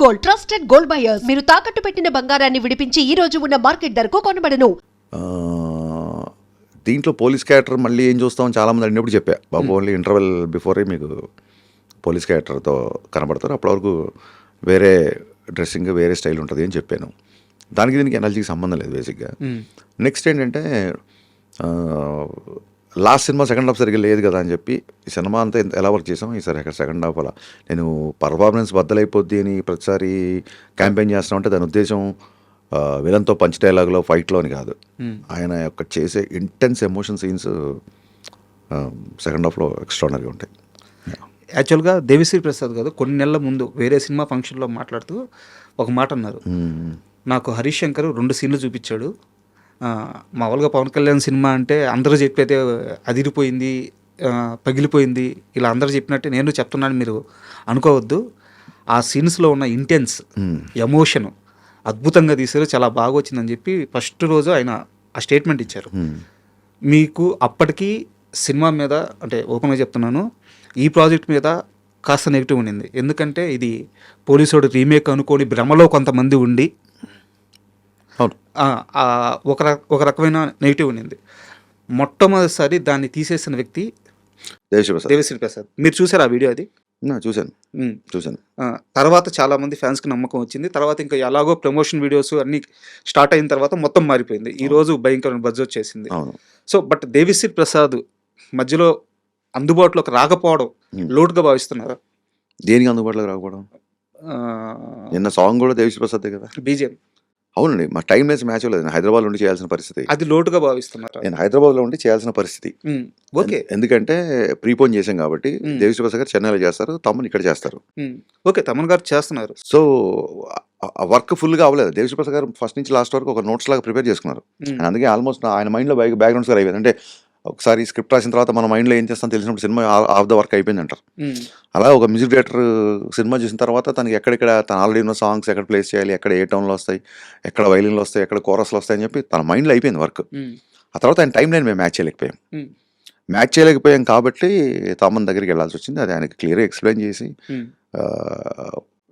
Gold, trusted gold buyers. మీరు తాకట్టు పెట్టిన బంగారాన్ని విడిపించి ఈ రోజు ఉన్న మార్కెట్ ధరకు కొనబడను. దీంట్లో పోలీస్ క్యారెక్టర్ మళ్ళీ ఏం చూస్తామని చాలామంది అడిగినప్పుడు చెప్పా బాబు ఓన్లీ ఇంటర్వెల్ బిఫోరే మీకు పోలీస్ క్యారెక్టర్తో కనబడతారు, అప్పటి వరకు వేరే డ్రెస్సింగ్ వేరే స్టైల్ ఉంటుంది అని చెప్పాను. దానికి దీనికి ఎనర్జీకి సంబంధం లేదు బేసిక్గా. నెక్స్ట్ ఏంటంటే లాస్ట్ సినిమా సెకండ్ హాఫ్ సరిగ్గా లేదు కదా అని చెప్పి ఈ సినిమా అంతా ఎలా వర్క్ చేసాం, ఈసారి అక్కడ సెకండ్ హాఫ్ అలా నేను పర్ఫార్మెన్స్ బద్దలైపోద్ది అని ప్రతిసారి క్యాంపెయిన్ చేస్తామంటే దాని ఉద్దేశం విలన్తో పంచ్ డైలాగ్లో ఫైట్లో అని కాదు. ఆయన యొక్క చేసే ఇంటెన్స్ ఎమోషన్ సీన్స్ సెకండ్ హాఫ్లో ఎక్స్ట్రాడనరీగా ఉంటాయి. యాక్చువల్గా దేవిశ్రీ ప్రసాద్ గారు కొన్ని నెలల ముందు వేరే సినిమా ఫంక్షన్లో మాట్లాడుతూ ఒక మాట అన్నారు, నాకు హరీష్ శంకర్ 2 సీన్లు చూపించాడు. మామూలుగా పవన్ కళ్యాణ్ సినిమా అంటే అందరూ చెప్పేదే అదిరిపోయింది, పగిలిపోయింది, ఇలా అందరూ చెప్పినట్టే నేను చెప్తున్నాను మీరు అనుకోవద్దు. ఆ సీన్స్లో ఉన్న ఇంటెన్స్ ఎమోషన్ అద్భుతంగా తీశారు, చాలా బాగా వచ్చిందని చెప్పి ఫస్ట్ రోజు ఆయన ఆ స్టేట్మెంట్ ఇచ్చారు. మీకు అప్పటికి సినిమా మీద అంటే ఓపెన్గా చెప్తున్నాను, ఈ ప్రాజెక్ట్ మీద కాస్త నెగిటివ్ ఉండింది. ఎందుకంటే ఇది పోలీసోడు రీమేక్ అనుకోని భ్రమలో కొంతమంది ఉండి ఒక రకమైన నెగిటివ్ ఉండింది. మొట్టమొదటిసారి దాన్ని తీసేసిన వ్యక్తి దేవిశ్రీ ప్రసాద్. మీరు చూసారు ఆ వీడియో? అది చూశాను. తర్వాత చాలా మంది ఫ్యాన్స్కి నమ్మకం వచ్చింది. తర్వాత ఇంకా ఎలాగో ప్రమోషన్ వీడియోస్ అన్ని స్టార్ట్ అయిన తర్వాత మొత్తం మారిపోయింది. ఈ రోజు భయంకరమైన బజ్ వచ్చేసింది. సో బట్ దేవిశ్రీ ప్రసాద్ మధ్యలో అందుబాటులోకి రాకపోవడం లోటుగా భావిస్తున్నారా? దేనికి అందుబాటులోకి రాకపోవడం? నిన్న సాంగ్ కూడా దేవిశ్రీ ప్రసాద్ కదా, బీజేపీ. అవునండి, మా టైం లేస్ మ్యాచ్ లేదు, నేను హైదరాబాద్లో ఉండి చేయాల్సిన పరిస్థితి. అది లోటుగా భావిస్తున్నారు? నేను హైదరాబాద్లో ఉండి చేయాల్సిన పరిస్థితి. ఓకే, ఎందుకంటే ప్రీపోన్ చేసాం కాబట్టి దేవిశ్రీ ప్రసాద్ గారు చెన్నైలో చేస్తారు, తమన్ ఇక్కడ చేస్తారు. ఓకే, తమన్ గారు చేస్తున్నారు. సో వర్క్ ఫుల్గా అవ్వలేదు. దేవిశ్రీ ప్రసాద్ గారు ఫస్ట్ నుంచి లాస్ట్ వరకు ఒక నోట్స్ లాగా ప్రిపేర్ చేసుకున్నారు. అందుకే ఆల్మోస్ట్ ఆయన మైండ్లో బ్యాక్గ్రౌండ్స్ గారు అయిపోయింది. అంటే ఒకసారి స్క్రిప్ట్ రాసిన తర్వాత మన మైండ్లో ఏం చేస్తాం తెలిసినప్పుడు సినిమా ఆఫ్ ద వర్క్ అయిపోయింది అంటారు. అలా ఒక మ్యూజిక్ డైరెక్టర్ సినిమా చూసిన తర్వాత తనకి ఎక్కడెక్కడ తన ఆల్రెడీ ఉన్న సాంగ్స్ ఎక్కడ ప్లేస్ చేయాలి, ఎక్కడ ఏ టౌన్లో వస్తాయి, ఎక్కడ వైలిన్లు వస్తాయి, ఎక్కడ కోరస్లు వస్తాయని చెప్పి తన మైండ్లో అయిపోయింది వర్క్. ఆ తర్వాత ఆయన టైం లైన్ మేము మ్యాచ్ చేయలేకపోయాం కాబట్టి తమన్ దగ్గరికి వెళ్ళాల్సి వచ్చింది. అది ఆయనకి క్లియర్గా ఎక్స్ప్లెయిన్ చేసి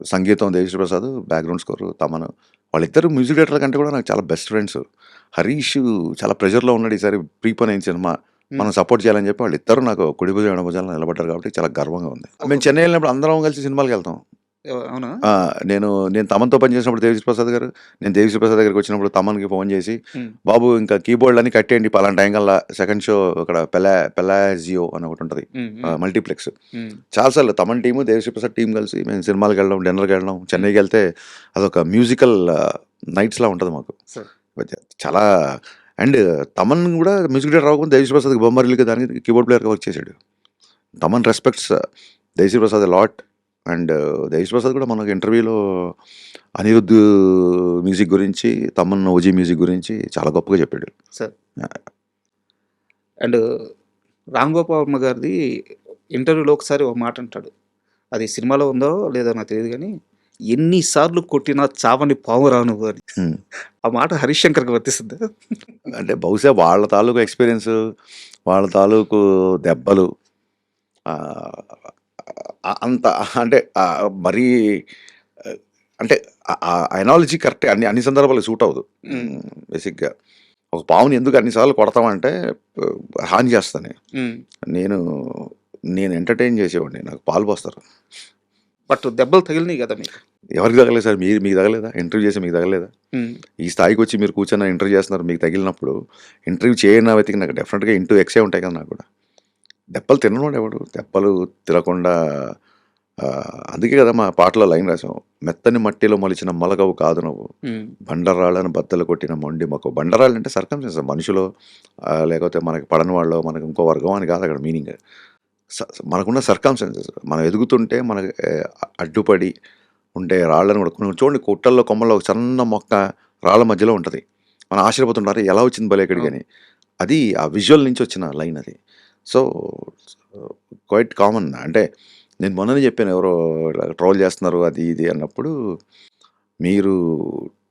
సంగీతం దేవిశ్రీ ప్రసాద్, బ్యాక్గ్రౌండ్ స్కోర్ తమన్, వాళ్ళిద్దరు మ్యూజిక్ డైరెక్టర్ల కంటే కూడా నాకు చాలా బెస్ట్ ఫ్రెండ్స్. హరీష్ చాలా ప్రెషర్లో ఉన్నాడు, ఈసారి ప్రీపోన్ అయిన సినిమా మనం సపోర్ట్ చేయాలని చెప్పి వాళ్ళిద్దరు నాకు కుడి భుజం ఎడమ భుజాలను నిలబడ్డారు కాబట్టి చాలా గర్వంగా ఉంది. మేము చెన్నై వెళ్ళినప్పుడు అందరం కలిసి సినిమాలకు వెళ్తాం. అవునా? నేను తమన్తో పనిచేసినప్పుడు దేవిశ్రీ ప్రసాద్ గారు, నేను దేవిశ్రీ ప్రసాద్ దగ్గరికి వచ్చినప్పుడు తమన్కి ఫోన్ చేసి, బాబు ఇంకా కీబోర్డ్ అన్ని కట్టేయండి పలానా టైం కల్లా సెకండ్ షో ఇక్కడ పెలాజియో అని ఒకటి ఉంటుంది మల్టీప్లెక్స్. చాలాసార్లు తమన్ టీము దేవిశ్రీ ప్రసాద్ టీం కలిసి మేము సినిమాలకు వెళ్ళడం, డిన్నర్కి వెళ్ళడం. చెన్నైకి వెళ్తే అదొక మ్యూజికల్ నైట్స్లా ఉంటుంది మాకు చాలా. అండ్ తమన్ కూడా మ్యూజిక్ డైరెక్టర్ అవ్వకుండా దేవిశ్రీ ప్రసాద్కి బొమ్మరిల్గా దానికి కీబోర్డ్ ప్లేయర్గా వర్క్ చేశాడు. Thaman respects Devi Sri Prasad lot. And Devi Sri Prasad కూడా మనకు ఇంటర్వ్యూలో అనిరుద్ధ్ మ్యూజిక్ గురించి, తమన్ ఓజీ మ్యూజిక్ గురించి చాలా గొప్పగా చెప్పాడు సార్. అండ్ రామ్ గోపాల్ వర్మ గారిది ఇంటర్వ్యూలో ఒకసారి ఒక మాట అంటాడు, అది సినిమాలో ఉందో లేదో నాకు తెలియదు కానీ, ఎన్నిసార్లు కొట్టినా చావని పావు రాను అని. ఆ మాట హరీష్ శంకర్కి వర్తిస్తుంది. అంటే బహుశా వాళ్ళ తాలూకు ఎక్స్పీరియన్స్, వాళ్ళ తాలూకు దెబ్బలు అంత అంటే మరీ అంటే ఎనాలజీ కరెక్ట్ అన్ని సందర్భాలు సూట్ అవ్వదు. బేసిక్గా ఒక పావుని ఎందుకు అన్నిసార్లు కొడతామంటే హాని చేస్తాను. నేను ఎంటర్టైన్ చేసేవాడిని, నాకు పాలు పోస్తారు. బట్ దెబ్బలు తగిలినాయి కదా మీకు? ఎవరికి తగలేదు సార్? మీకు తగలేదా? ఇంటర్వ్యూ చేసి మీకు తగలేదా? ఈ స్థాయికి వచ్చి మీరు కూర్చొని ఇంటర్వ్యూ చేస్తున్నారు, మీకు తగిలినప్పుడు ఇంటర్వ్యూ చేయని వ్యక్తికి నాకు డెఫినెట్గా ఇంటూ ఎక్సే ఉంటాయి కదా. నాకు కూడా దెబ్బలు తినవాడు ఎవడు? దెబ్బలు తినకుండా, అందుకే కదా మా పాటలో లైన్ రాసాం, మెత్తని మట్టిలో మొలిచిన మొలగవు కాదు నువ్వు, బండరాళ్ళను బద్దలు కొట్టిన మొండి మొక్క. బండరాళ్ళు అంటే సర్కమ్స్టెన్స్, మనుషులు లేకపోతే మనకి పడని వాళ్ళు, మనకి ఇంకో వర్గం అని కాదు అక్కడ మీనింగ్. మనకున్న సర్కమ్స్టెన్సెస్, మనం ఎదుగుతుంటే మనకి అడ్డుపడి ఉంటే రాళ్ళని కూడా చూడండి, కొట్టల్లో కొమ్మల్లో ఒక చిన్న మొక్క రాళ్ళ మధ్యలో ఉంటుంది, మనం ఆశ్చర్యపోతుంటారు ఎలా వచ్చింది భలే ఎక్కడికి అని. అది ఆ విజువల్ నుంచి వచ్చిన లైన్ అది. So quite common. అంటే నేను మొన్ననే చెప్పాను, ఎవరో ట్రోల్ చేస్తున్నారు అది ఇది అన్నప్పుడు, మీరు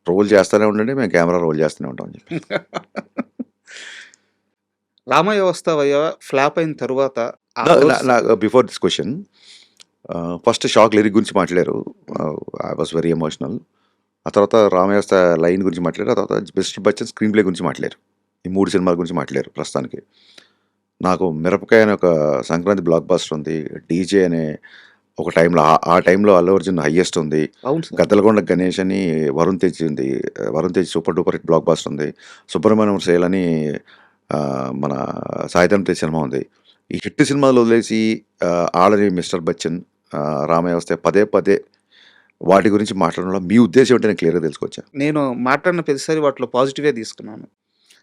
ట్రోల్ చేస్తూనే ఉండండి, మేము కెమెరా రోల్ చేస్తూనే ఉంటాం అని చెప్పి. రామయ్య వస్తావయ్య ఫ్లాప్ అయిన తర్వాత before this question, first shock lyric గురించి మాట్లాడారు. I was very emotional. ఆ తర్వాత రామయ్య లైన్ గురించి మాట్లాడారు. ఆ తర్వాత మిస్టర్ బచ్చన్ స్క్రీన్ ప్లే గురించి మాట్లాడారు. ఈ 3 సినిమాల గురించి మాట్లాడారు ప్రస్తుతానికి. నాకు 'మిరపకాయ' అనే ఒక సంక్రాంతి బ్లాక్ బస్టర్ ఉంది. 'డీజే' అనే ఒక టైంలో ఆ టైంలో అల్లు అర్జున్ హైయెస్ట్ ఉంది. అవును సార్. 'గద్దలకొండ గణేష్' అని వరుణ్ తేజ్ ఉంది. Varun Tej super duper hit block buster ఉంది. 'సుబ్రహ్మణ్యం సేల్' అని మన సాయిధరమ్ తేజ్ సినిమా ఉంది. ఈ హిట్ సినిమాలు వదిలేసి ఆడని మిస్టర్ బచ్చన్, రామయ్య వస్తే పదే పదే వాటి గురించి మాట్లాడడంలో మీ ఉద్దేశం ఏంటో నేను క్లియర్‌గా తెలుసుకోవచ్చా? నేను మాట్లాడిన ప్రతిసారి వాటిలో పాజిటివే తీసుకున్నాను.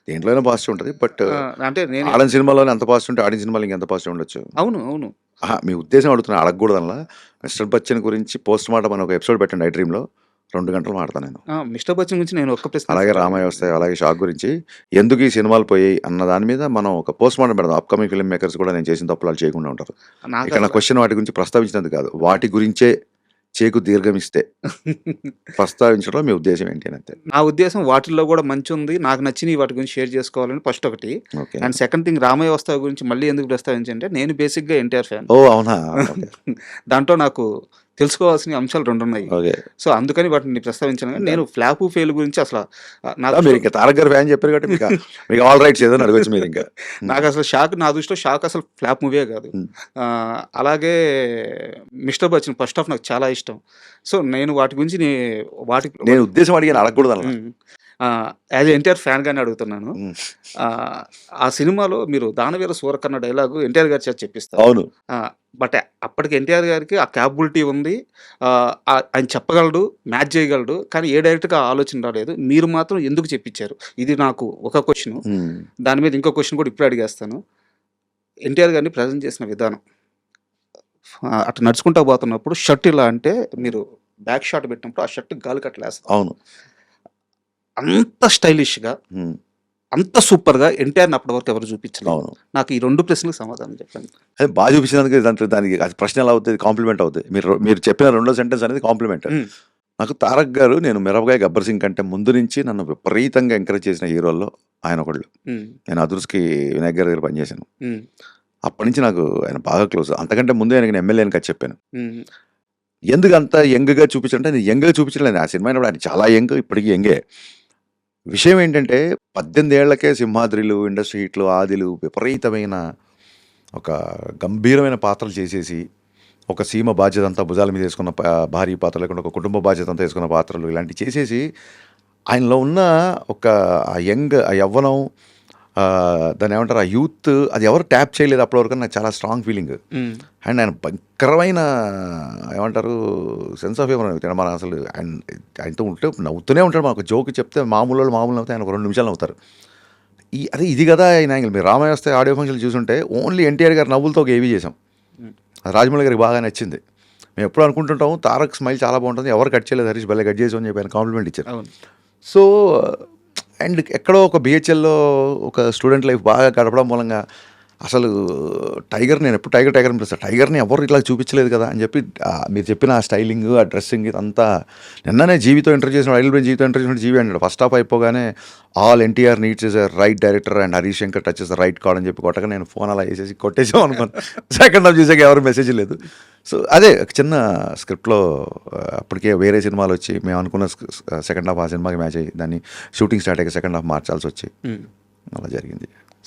దేంట్లోనే పాజిటివ్ ఉంటది. బట్ అంటే నేను ఆడని సినిమాలోనే ఎంత పాజిటివ్ ఉంటే ఆడిన సినిమాలో ఇంకెంత పాజిటివ్ ఉండొచ్చు. అవును. అవును. అహా! మీ ఉద్దేశం అడుగుతున్నా, అడగకూడదనలా. మిస్టర్ బచ్చన్ గురించి పోస్ట్ మార్టం అని ఒక ఎపిసోడ్ పెట్టండి ఐ డ్రీమ్‌లో. 2 గంటలు మాట్లాడతా నేను. మిస్టర్ బచ్చన్ గురించి నేను ఒక్క ప్రశ్న అలాగే రామయ్య వస్తాయి, అలాగే షాక్ గురించి ఎందుకు ఈ సినిమాలు పోయాయి అన్న దాని మీద మనం ఒక పోస్ట్ మార్టం పెడదాం. అప్‌కమింగ్ ఫిల్మ్ మేకర్స్ కూడా నేను చేసిన తప్పులు వాళ్ళు చేయకుండా ఉంటారు. నాకు ఇక్కడ నా క్వెషన్ వాటి గురించి ప్రస్తావించినందుకు కాదు. వాటి గురించే చేకు దీర్ఘమిస్తే ప్రస్తావించడంలో మీ ఉద్దేశం ఏంటి అని అంతే. నా ఉద్దేశం వాటిల్లో కూడా మంచి ఉంది. నాకు నచ్చినవి వాటి గురించి షేర్ చేసుకోవాలని ఫస్ట్ ఒకటి. Okay. And second thing Ramayya వస్తావ గురించి మళ్ళీ ఎందుకు ప్రస్తావించంటే నేను బేసిక్‌గా ఎన్టీఆర్ ఫ్యాన్. ఓహ్! అవునా? ఓకే. దాంట్లో నాకు తెలుసుకోవాల్సిన అంశాలు 2 ఉన్నాయి. ఓకే. సో అందుకని వాటిని ప్రస్తావించాను. కానీ నేను ఫ్లాపు ఫెయిల్ గురించి అసలు మీరు ఇంకా తారక్ గారు ఫ్యాన్ చెప్పారు కాబట్టి మీకు ఆల్ రైట్స్ ఏదో అడగొచ్చు మీరు ఇంకా. నాకు అసలు షాక్, నా దృష్టిలో షాక్ అసలు ఫ్లాప్ మూవీయే కాదు. అలాగే మిస్టర్ బచ్చన్ ఫస్ట్ హాఫ్ నాకు చాలా ఇష్టం. సో నేను వాటి గురించి నేను ఉద్దేశం అడిగాను, అడగకూడదు అలా. యాజ్ ఎన్టీఆర్ ఫ్యాన్ గానే అడుగుతున్నాను. ఆ సినిమాలో మీరు దానవీర సూరకర్ణ డైలాగు ఎన్టీఆర్ గారి చేత చెప్పిస్తారు. అవును. బట్ అప్పటికి ఎన్టీఆర్ గారికి ఆ క్యాపబిలిటీ ఉంది. ఆయన చెప్పగలడు, మ్యాచ్ చేయగలడు. కానీ ఏ డైరెక్ట్‌గా ఆ ఆలోచన రాలేదు. మీరు మాత్రం ఎందుకు చెప్పించారు? ఇది నాకు ఒక క్వశ్చన్. దాని మీద ఇంకో క్వశ్చన్ కూడా ఇప్పుడే అడిగేస్తాను. ఎన్టీఆర్ గారిని ప్రజెంట్ చేసిన విధానం, అటు నడుచుకుంటా పోతున్నప్పుడు షర్ట్ ఇలా అంటే మీరు బ్యాక్ షాట్ పెట్టినప్పుడు ఆ షర్ట్ గాలి కట్టలేస్తారు. అవును. అంత స్టైలిష్‌గా, అంత సూపర్‌గా ఎన్టీఆర్‌ని అప్పటి వరకు ఎవరు చూపించలేదు. అవును. నాకు ఈ 2 ప్రశ్నలకు సమాధానం చెప్పండి. అదే బాగా చూపించినందుకు దానికి అది ప్రశ్న ఎలా అవుతుంది? కాంప్లిమెంట్ అవుతుంది. మీరు చెప్పిన రెండో సెంటెన్స్ అనేది కాంప్లిమెంట్. నాకు తారక్ గారు, నేను 'మిరపకాయ', 'గబ్బర్ సింగ్' కంటే ముందు నుంచి నన్ను విపరీతంగా ఎంకరేజ్ చేసిన హీరోల్లో ఆయన ఒకళ్ళు. నేను అదుర్స్‌కి వినాయక్ గారి దగ్గర పనిచేశాను. అప్పటి నుంచి నాకు ఆయన బాగా క్లోజ్. అంతకంటే ముందే ఆయనకి నేను ఎమ్మెల్యే అని కదా చెప్పాను. ఎందుకు అంత యంగ్‌గా చూపించాలంటే నేను యంగ్‌గా చూపించలేదు. ఆ సినిమా అయినప్పుడు ఆయన చాలా యంగ్, ఇప్పటికీ యంగే. విషయం ఏంటంటే 18 ఏళ్లకే సింహాద్రిలు, ఇండస్ట్రీ హిట్లు, ఆదిలు విపరీతమైన ఒక గంభీరమైన పాత్రలు చేసేసి, ఒక సీమ బాధ్యత అంతా భుజాల మీద వేసుకున్న భారీ పాత్ర, లేకుండా ఒక కుటుంబ బాధ్యత అంతా వేసుకున్న పాత్రలు ఇలాంటివి చేసేసి ఆయనలో ఉన్న ఒక ఆ యంగ్, ఆ యవ్వనం, దాన్ని ఏమంటారు, ఆ యూత్, అది ఎవరు ట్యాప్ చేయలేదు అప్పటివరకు. నాకు చాలా స్ట్రాంగ్ ఫీలింగ్. అండ్ ఆయన భయంకరమైన ఏమంటారు సెన్స్ ఆఫ్ హ్యూమర్. మన అసలు ఆయనతో ఉంటే నవ్వుతూనే ఉంటాడు. మనకు జోక్ చెప్తే మామూలు నవ్వుతే ఆయన ఒక 2 నిమిషాలు నవ్వుతారు. ఇది కదా ఆయన యాంగిల్. మీరు రామయ్య వస్తే ఆడియో ఫంక్షన్లు చూసుంటే ఓన్లీ ఎన్టీఆర్ గారు నవ్వులతో ఒక ఏవీ చేసాం. అది రాజమౌళి గారికి బాగా నచ్చింది. మేము ఎప్పుడు అనుకుంటుంటాము తారక్ స్మైల్ చాలా బాగుంటుంది, ఎవరు కట్ చేయలేదు, హరీష్ భలే కట్ చేసాం అని చెప్పి ఆయన కాంప్లిమెంట్ ఇచ్చారు. సో అండ్ ఎక్కడో ఒక బిహెచ్ఎల్లో ఒక స్టూడెంట్ లైఫ్ బాగా గడపడం మూలంగా అసలు నేను ఎప్పుడు టైగర్ అని పిలుస్తాను. టైగర్ని ఎవరు ఇట్లా చూపించలేదు కదా అని చెప్పి మీరు చెప్పిన ఆ స్టైలింగ్, ఆ డ్రెస్సింగ్, ఇదంతా నిన్ననే జీవితో ఇంటర్వ్యూ చేసిన ఐల్ బ్రెయిన్ జీవితో ఇంటర్వ్యూ చేసిన జీవి అన్నాడు. ఫస్ట్ హాఫ్ అయిపోగానే all NTR needs is a right director and Harish Shankar touch is the right card అని చెప్పి కొట్టగా నేను ఫోన్ అలా వేసేసి కొట్టేసాం అనుకోను. సెకండ్ హాఫ్ చూసాక ఎవరు మెసేజ్ లేదు. సో అదే ఒక చిన్న స్క్రిప్ట్లో అప్పటికే వేరే సినిమాలు వచ్చి మేము అనుకున్న సెకండ్ హాఫ్ ఆ సినిమాకి మ్యాచ్ అయ్యి దాన్ని షూటింగ్ స్టార్ట్ అయ్యి సెకండ్ హాఫ్ మార్చాల్సి వచ్చి అలా జరిగింది.